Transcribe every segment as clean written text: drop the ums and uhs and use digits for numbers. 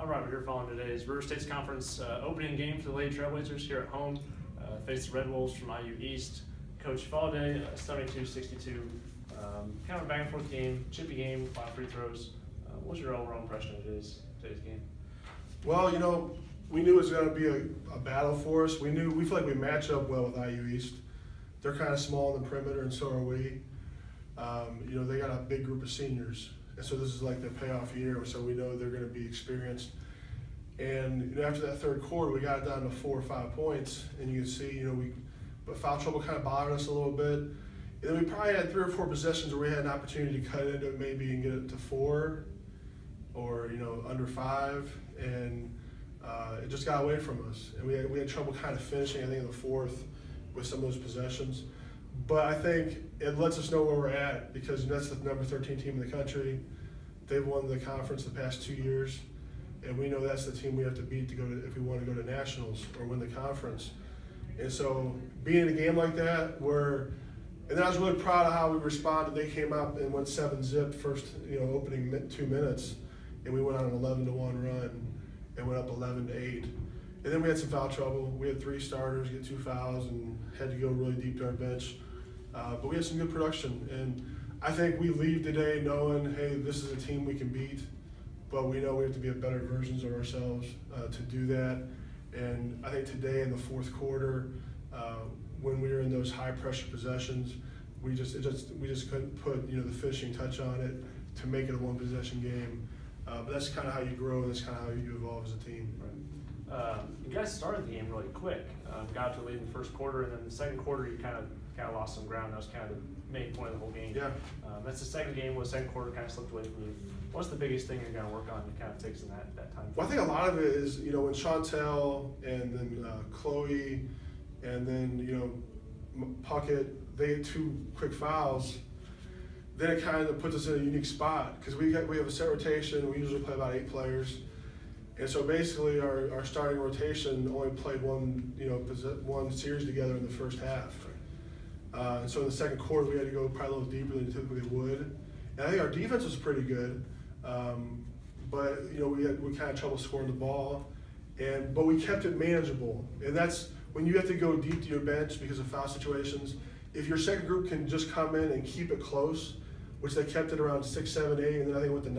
All right, we're here following today's River State's Conference opening game for the Lady Trailblazers here at home. Face the Red Wolves from IU East. Coach Falladay, 72-62. Kind of a back and forth game, chippy game, a lot of free throws. What was your overall impression of today's game? Well, we knew it was going to be a battle for us. We feel like we match up well with IU East. They're kind of small in the perimeter, and so are we. They got a big group of seniors, and so this is like their payoff year. So we know they're going to be experienced. And after that third quarter, we got it down to 4 or 5 points, and you can see, but foul trouble kind of bothered us a little bit. And then we probably had 3 or 4 possessions where we had an opportunity to cut into it maybe and get it to 4 or under 5, and it just got away from us. And we had trouble kind of finishing, I think, in the fourth with some of those possessions. But I think it lets us know where we're at, because that's the number 13 team in the country. They've won the conference the past 2 years, and we know that's the team we have to beat to go to if we want to go to nationals or win the conference. And so being in a game like that, and then I was really proud of how we responded. They came up and went 7-zip first, opening 2 minutes, and we went on an 11-1 run and went up 11-8. And then we had some foul trouble. We had 3 starters get 2 fouls and had to go really deep to our bench. But we had some good production, and I think we leave today knowing, hey, this is a team we can beat, but we know we have to be better versions of ourselves to do that. And I think today in the fourth quarter, when we were in those high pressure possessions, we just couldn't put the finishing touch on it to make it a 1 possession game. But that's kind of how you grow, and that's kind of how you evolve as a team. Right. You guys started the game really quick. Got to the lead in the first quarter, and then the second quarter you kind of lost some ground. That was kind of the main point of the whole game. Yeah. That's the second game where the second quarter kind of slipped away from you. What's the biggest thing you're going to work on that kind of takes in that time? Well, I think a lot of it is, when Chantel and then Chloe and then, Puckett, they had 2 quick fouls, then it kind of puts us in a unique spot, because we have a set rotation. We usually play about 8 players. And so basically our starting rotation only played one series together in the first half. And so in the second quarter, we had to go probably a little deeper than we typically would. And I think our defense was pretty good, but we kind of trouble scoring the ball, but we kept it manageable. And that's when you have to go deep to your bench because of foul situations. If your second group can just come in and keep it close, which they kept it around 6, 7, 8, and then I think it went to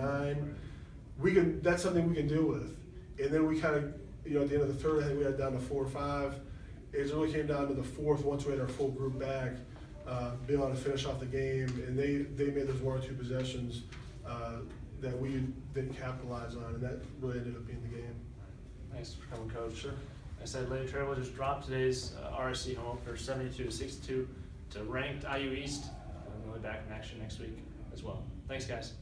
9, that's something we can deal with. And then we kind of, at the end of the third, I think we had down to 4 or 5. It really came down to the fourth once we had our full group back, being able to finish off the game. And they made those 1 or 2 possessions that we didn't capitalize on, and that really ended up being the game. Thanks for coming, Coach. Sure. I said Lady Trailblazers dropped today's RSC home opener 72-62 to ranked IU East. And we'll be back in action next week as well. Thanks, guys.